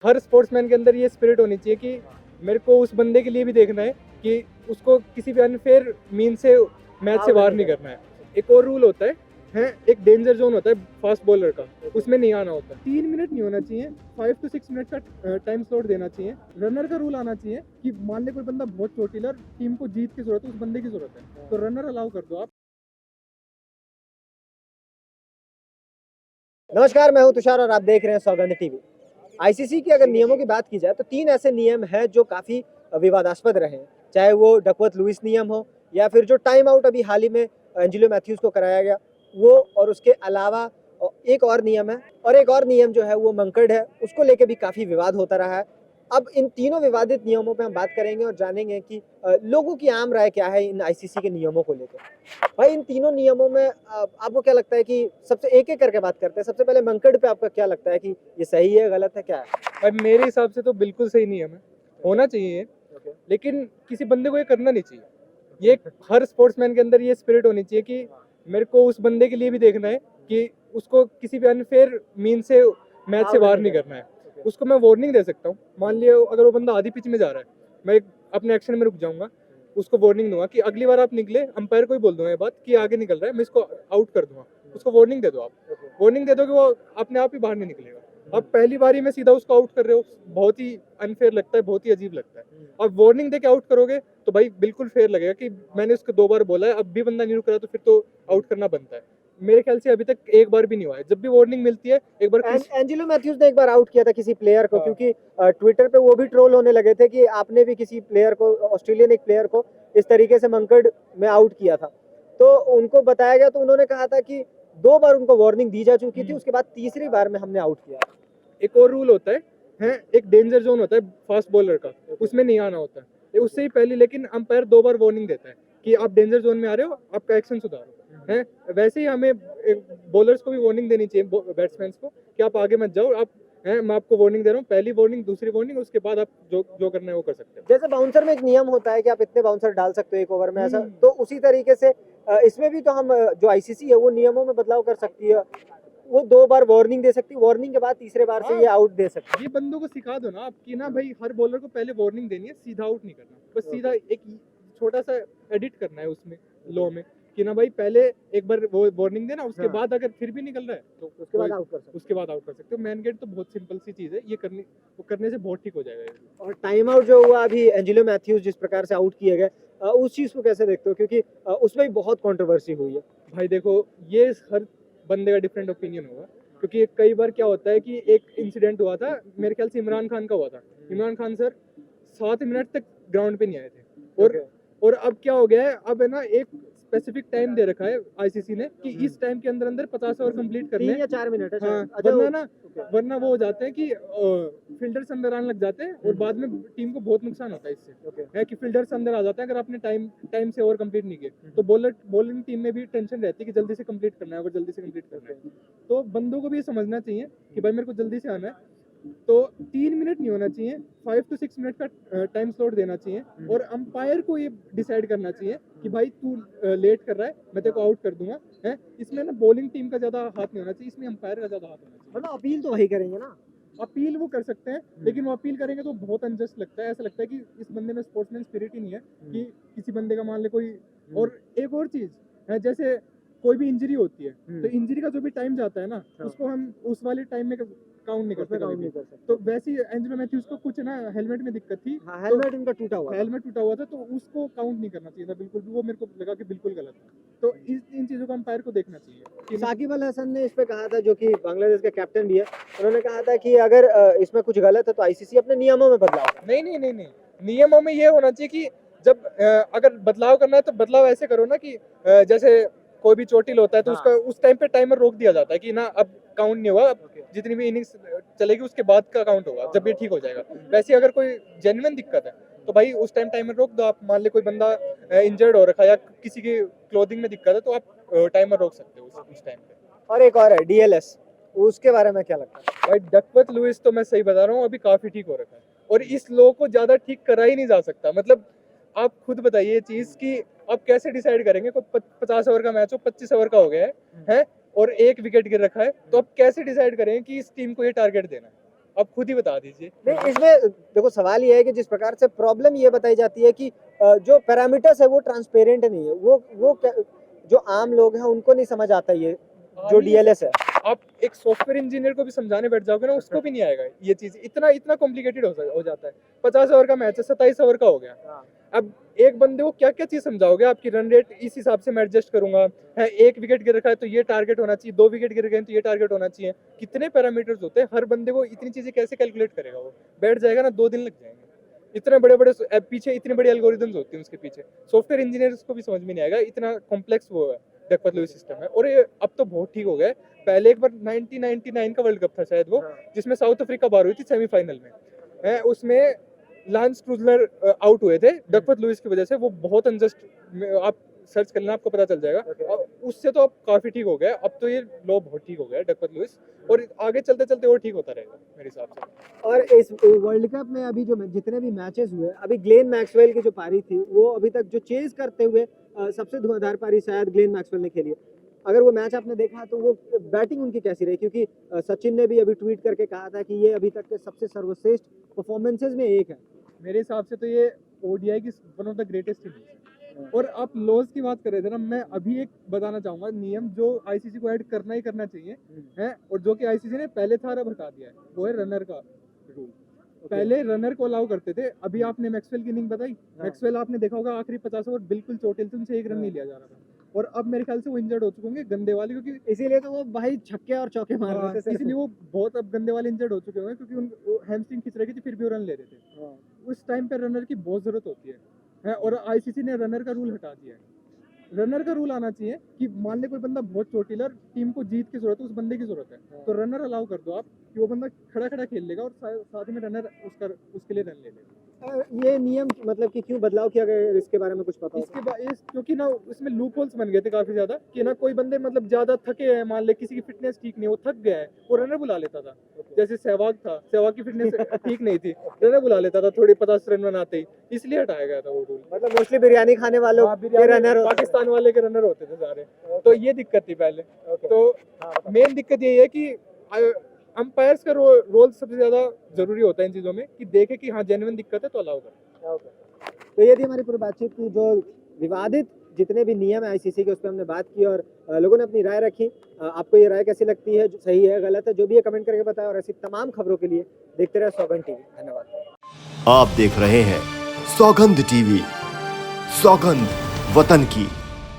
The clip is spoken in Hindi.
हर स्पोर्ट्समैन के अंदर ये स्पिरिट होनी चाहिए कि मेरे को उस बंदे के लिए भी देखना है कि उसको किसी भी अनफेयर मीन से मैच से बाहर नहीं करना है। एक और रूल होता है एक डेंजर जोन होता है फास्ट बॉलर का, उसमें नहीं आना होता। 3 मिनट नहीं होना चाहिए, 5 to 6 मिनट का टाइम स्लॉट देना चाहिए। रनर का रूल आना चाहिए कि मान ले कोई बंदा बहुत चोटिल और टीम को जीत की जरूरत है, उस बंदे की जरूरत है, तो रनर अलाउ कर दो आप। नमस्कार, मैं हूं तुषार और आप देख रहे हैं सौगंध टीवी। आईसीसी के अगर नियमों की बात की जाए तो 3 ऐसे नियम हैं जो काफी विवादास्पद रहे हैं, चाहे वो डकवर्थ लुईस नियम हो या फिर जो टाइम आउट अभी हाल ही में एंजेलो मैथ्यूज को कराया गया वो, और उसके अलावा एक और नियम है, और एक और नियम जो है वो मंकड़ है, उसको लेके भी काफी विवाद होता रहा है। अब इन तीनों विवादित नियमों पे हम बात करेंगे और जानेंगे कि लोगों की आम राय क्या है इन आईसीसी के नियमों को लेकर। भाई, इन तीनों नियमों में आपको क्या लगता है कि सबसे एक-एक करके बात करते हैं। सबसे पहले मंकड़ पे आपका क्या लगता है कि ये सही है, गलत है, क्या है? और मेरे हिसाब से तो बिल्कुल सही नियम है, होना चाहिए ये, लेकिन किसी बंदे को ये करना नहीं चाहिए। ये हर स्पोर्ट्समैन के अंदर ये स्पिरिट होनी चाहिए कि मेरे को उस बंदे के लिए भी देखना है कि उसको किसी भी अनफेयर मीन से मैच से बाहर नहीं करना है। उसको मैं वार्निंग दे सकता हूँ। मान लिया अगर वो बंदा आधी पिच में जा रहा है, मैं अपने एक्शन में रुक जाऊंगा, उसको वार्निंग दूंगा कि अगली बार आप निकले, अंपायर को ही बोल दूंगा ये बात कि आगे निकल रहा है, मैं इसको आउट कर दूंगा। उसको वार्निंग दे दो आप, वार्निंग दे दो कि वो अपने आप ही बाहर नहीं निकलेगा। अब पहली बारी में सीधा उसको आउट कर रहे हो, बहुत ही अनफेयर लगता है, बहुत ही अजीब लगता है। और वार्निंग दे के आउट करोगे तो भाई बिल्कुल फेयर लगेगा कि मैंने उसको 2 बार बोला है, अब भी बंदा नहीं रुक रहा तो फिर तो आउट करना बनता है। मेरे ख्याल से अभी तक एक बार भी नहीं हुआ है। जब भी वार्निंग मिलती है, एक बार एंजेलो मैथ्यूज ने एक बार आउट किया था किसी प्लेयर को, क्योंकि ट्विटर पे वो भी ट्रोल होने लगे थे कि आपने भी किसी प्लेयर को, ऑस्ट्रेलियन एक प्लेयर को इस तरीके से मंकड़ में आउट किया था। तो उनको बताया गया तो उन्होंने कहा था कि 2 बार उनको वार्निंग दी जा चुकी थी, उसके बाद तीसरी बार में हमने आउट किया। एक और रूल होता है एक डेंजर जोन होता है फास्ट बॉलर का, उसमें नहीं आना होता है उससे ही पहले, लेकिन अंपायर 2 बार वार्निंग देता है कि आप डेंजर जोन में आ रहे हो, आपका एक्शन सुधारो। है वैसे ही हमें बॉलर्स को भी वार्निंग देनी चाहिए, बैट्समैन को, कि आप आगे मत जाओ। आप मैं आपको वार्निंग दे रहा हूँ, पहली वार्निंग, दूसरी वार्निंग, उसके बाद आप जो जो करना है वो कर सकते हो। जैसे बाउंसर में एक नियम होता है कि आप इतने बाउंसर डाल सकते हो एक ओवर में, ऐसा तो उसी तरीके से इसमें भी तो हम जो आईसीसी है वो नियमों में बदलाव कर सकती है। वो 2 बार वार्निंग दे सकती है, वार्निंग के बाद तीसरे बार से ये आउट दे सकती है। ये बंदों को सिखा दो ना आप कि ना भाई, हर बॉलर को पहले वार्निंग देनी है, सीधा आउट नहीं करना। बस सीधा एक छोटा सा एडिट करना है उसमें, लॉ में, कि ना भाई पहले एक बार वो वार्निंग देना, उसके बाद अगर फिर भी निकल रहा है तो उसके बाद आउट कर सकते हो। मैन गेट तो बहुत सिंपल सी चीज है, ये करने से बहुत ठीक हो जाएगा ये। और टाइम आउट जो हुआ अभी एंजेलो मैथ्यूज जिस प्रकार से आउट किए गए, उस चीज को कैसे देखते हो, क्योंकि उसमें भी बहुत कंट्रोवर्सी हुई है। भाई देखो, ये हर बंदे का डिफरेंट ओपिनियन होगा, क्योंकि कई बार क्या होता है कि एक इंसिडेंट हुआ था, मेरे ख्याल से इमरान खान का हुआ था। इमरान खान सर 7 मिनट तक ग्राउंड पे नहीं आए थे, और अब क्या हो गया है, अब है ना एक स्पेसिफिक टाइम दे रखा है आईसीसी ने कि इस टाइम के अंदर अंदर 50 ओवर कंप्लीट करने 3 या 4 मिनट है। हाँ, वरना वो हो जाते हैं कि फील्डर्स अंदर आने लग जाते हैं और बाद में टीम को बहुत नुकसान होता है इससे। है कि फील्डर्स अंदर आ जाते हैं अगर आपने टाइम से ओवर कंप्लीट नहीं किए, तो बॉलिंग टीम में भी टेंशन रहती है कि जल्दी से कंप्लीट करना है, जल्दी से कंप्लीट करना है। तो बंदों को भी ये समझना चाहिए कि भाई मेरे को जल्दी से आना है, तो 3 मिनट नहीं होना चाहिए, 5 to 6 मिनट का टाइम स्लॉट देना चाहिए, और अंपायर को ये डिसाइड करना चाहिए कि भाई तू लेट कर रहा है, मैं तेरे को आउट कर दूंगा। है इसमें ना बॉलिंग टीम का ज्यादा हाथ नहीं होना चाहिए, इसमें अंपायर का ज्यादा हाथ होना चाहिए। मतलब अपील तो वही करेंगे ना, अपील वो कर सकते हैं, लेकिन वो अपील करेंगे तो बहुत अनजस्ट लगता है। ऐसा लगता है कि इस बंदे में स्पोर्ट्समैन स्पिरिट ही नहीं है कि किसी बंदे का मान ले कोई। और एक और चीज है, जैसे कोई भी इंजरी होती है तो इंजरी का जो भी टाइम जाता है ना, उसको हम उस वाले टाइम में काउंट नहीं करते। तो वैसे ही एंजेलो मैथ्यूज को कुछ ना हेलमेट में दिक्कत थी, हेलमेट इनका टूटा हुआ था, तो उसको काउंट नहीं करना चाहिए था बिल्कुल भी। वो मेरे को लगा कि बिल्कुल गलत है। तो इन चीजों को अंपायर को देखना चाहिए। साकिब अल हसन ने इस पे कहा था, जो कि बांग्लादेश के कैप्टन भी है, उन्होंने कहा था कि अगर इसमें कुछ गलत है तो आईसीसी अपने नियमों में बदलाव करे। नहीं, नियमों में ये होना चाहिए कि जब अगर बदलाव करना है तो बदलाव ऐसे करो ना कि जैसे कोई भी चोटिल होता है तो उसका उस टाइम पे टाइमर रोक दिया जाता है कि ना अब काउंट नहीं होगा, अब जितनी भी इनिंग्स चलेगी उसके बाद का काउंट होगा, जब ये ठीक हो जाएगा। वैसे अगर कोई जेन्युइन दिक्कत है तो भाई उस टाइम टाइमर रोक दो। आप मान ले कोई बंदा इंजर्ड हो रखा है या किसी की क्लोथिंग में दिक्कत है, तो आप टाइमर रोक सकते हो उस टाइम पे। और एक और है डीएलएस, उसके बारे में क्या लगता है? भाई डकवर्थ लुईस तो मैं सही बता रहा हूँ, अभी काफी ठीक हो रखा है, और इस लो को ज्यादा ठीक करा ही नहीं जा सकता। मतलब आप खुद बताइए ये चीज कि आप कैसे डिसाइड करेंगे, कोई 50 ओवर का मैच हो, 25 ओवर का हो गया है और एक विकेट गिर रखा है, तो आप कैसे डिसाइड करेंगे कि इस टीम को ये टारगेट देना है? आप खुद ही बता दीजिए। नहीं, इसमें देखो सवाल ये है कि जिस प्रकार से प्रॉब्लम ये बताई जाती है कि जो पैरामीटर्स है वो ट्रांसपेरेंट नहीं है, जो आम लोग हैं उनको नहीं समझ आता ये जो डीएलएस है। आप एक सॉफ्टवेयर इंजीनियर को भी समझाने बैठ जाओगे ना, उसको भी नहीं आएगा ये चीज। इतना इतना कॉम्प्लिकेटेड हो जाता है। 50 ओवर का मैच है, 27 ओवर का हो गया। अब एक बंदे को क्या क्या चीज समझाओगे? आपकी रन रेट इस हिसाब से मैं एडजस्ट करूंगा है, 1 विकेट गिर रखा है तो ये टारगेट होना चाहिए, 2 विकेट गिर गए तो ये टारगेट होना चाहिए। कितने पैरामीटर्स होते हैं, हर बंदे को इतनी चीजें कैसे कैलकुलेट करेगा? वो बैठ जाएगा ना, 2 दिन लग जाएंगे। इतने बड़े बड़े पीछे इतनी बड़ी एल्गोरिदम्स होती हैं उसके पीछे। सॉफ्टवेयर इंजीनियर्स को भी समझ में नहीं आएगा, इतना कॉम्प्लेक्स वो है डकवर्थ लुईस सिस्टम है। और ये अब तो बहुत ठीक हो गया है। पहले एक बार 1999 का वर्ल्ड कप था शायद वो, जिसमें साउथ अफ्रीका बाहर हुई थी सेमीफाइनल में है, उसमें लांस ट्रूजलर आउट हुए थे डकवर्थ लुईस की वजह से। वो बहुत अनजस्ट, आप सर्च कर लेना आपको पता चल जाएगा। और उससे तो अब काफी ठीक हो गया। अब तो ये लॉ बहुत ठीक हो गया है डकवर्थ लुईस, और आगे चलते चलते और ठीक होता रहेगा मेरे हिसाब से। और इस वर्ल्ड कप में अभी जो जितने भी मैचेस हुए, अभी ग्लेन मैक्सवेल की जो पारी थी वो अभी तक जो चेज करते हुए सबसे धुआंधार पारी शायद ग्लेन मैक्सवेल ने खेली है। अगर वो मैच आपने देखा तो वो बैटिंग उनकी कैसी रही? क्योंकि सचिन ने भी अभी ट्वीट करके कहा था कि ये अभी तक के सबसे सर्वश्रेष्ठ परफॉर्मेंसेज में एक है। मेरे हिसाब से तो ये ओडीआई की one of the greatest innings है। और आप लॉज की बात कर रहे थे ना, मैं अभी एक बताना चाहूंगा नियम जो आईसीसी को ऐड करना ही करना चाहिए है, और जो कि आईसीसी ने पहले था अब हटा दिया है, वो है रनर का रूल। पहले रनर को अलाउ करते थे। अभी आपने मैक्सवेल की इनिंग बताई, मैक्सवेल आपने देखा होगा आखिरी 50 ओवर बिल्कुल चोटिल, तुमसे 1 रन नहीं लिया जा रहा था। और अब मेरे ख्याल से वो इंजर्ड हो चुके होंगे गंदे वाले, क्योंकि इसीलिए तो वो भाई छक्के और चौके मार रहे थे सिर्फ। इसलिए वो बहुत अब गंदे वाले इंजर्ड हो चुके होंगे, क्योंकि उन हैमस्ट्रिंग खिंच रही थी फिर भी वो रन ले रहे थे। उस टाइम पे रनर की बहुत जरूरत होती है, और आईसीसी ने रनर का रूल हटा दिया है। रनर का रूल आना चाहिए कि मान ले कोई बंदा बहुत चोटिल और टीम को जीत की जरूरत है, उस बंदे की जरूरत है, तो रनर अलाउ कर दो आप कि वो बंदा खड़ा खड़ा खेल लेगा और साथ में रनर उसके लिए रन ले लेगा। ये नियम मतलब कि क्यों बदलाव किया गया, इसके बारे में कुछ पता हो? इसके बाद क्योंकि ना इसमें लूप होल्स बन गए थे काफी ज्यादा, कि ना कोई बंदे मतलब ज्यादा थके हैं, मान ले किसी की फिटनेस ठीक नहीं, वो थक गया है, वो रनर बुला लेता था। जैसे सहवाग था, सहवाग की फिटनेस ठीक नहीं थी, रनर बुला लेता था थोड़े 50 रन बनाते ही, इसलिए हटाया गया था वो रूल। मतलब मोस्टली बिरयानी खाने वालों के रनर, पाकिस्तान वाले के रनर होते थे सारे, तो ये दिक्कत थी पहले। तो मेन दिक्कत यही है कि अंपायर्स का रोल सबसे ज्यादा जरूरी होता है इन चीजों में, कि देखे कि हाँ जेन्युइन दिक्कत है तो अलाउ करें। तो ये थी हमारी पूरी बातचीत की, जो विवादित जितने भी नियम है आईसीसी के, उस पर हमने बात की और लोगों ने अपनी राय रखी। आपको ये राय कैसी लगती है, सही है गलत है, जो भी है कमेंट करके बताएं। और ऐसी तमाम खबरों के लिए देखते रहे सौगंध टीवी। धन्यवाद। आप देख रहे हैं सौगंध टीवी, सौगंध वतन की।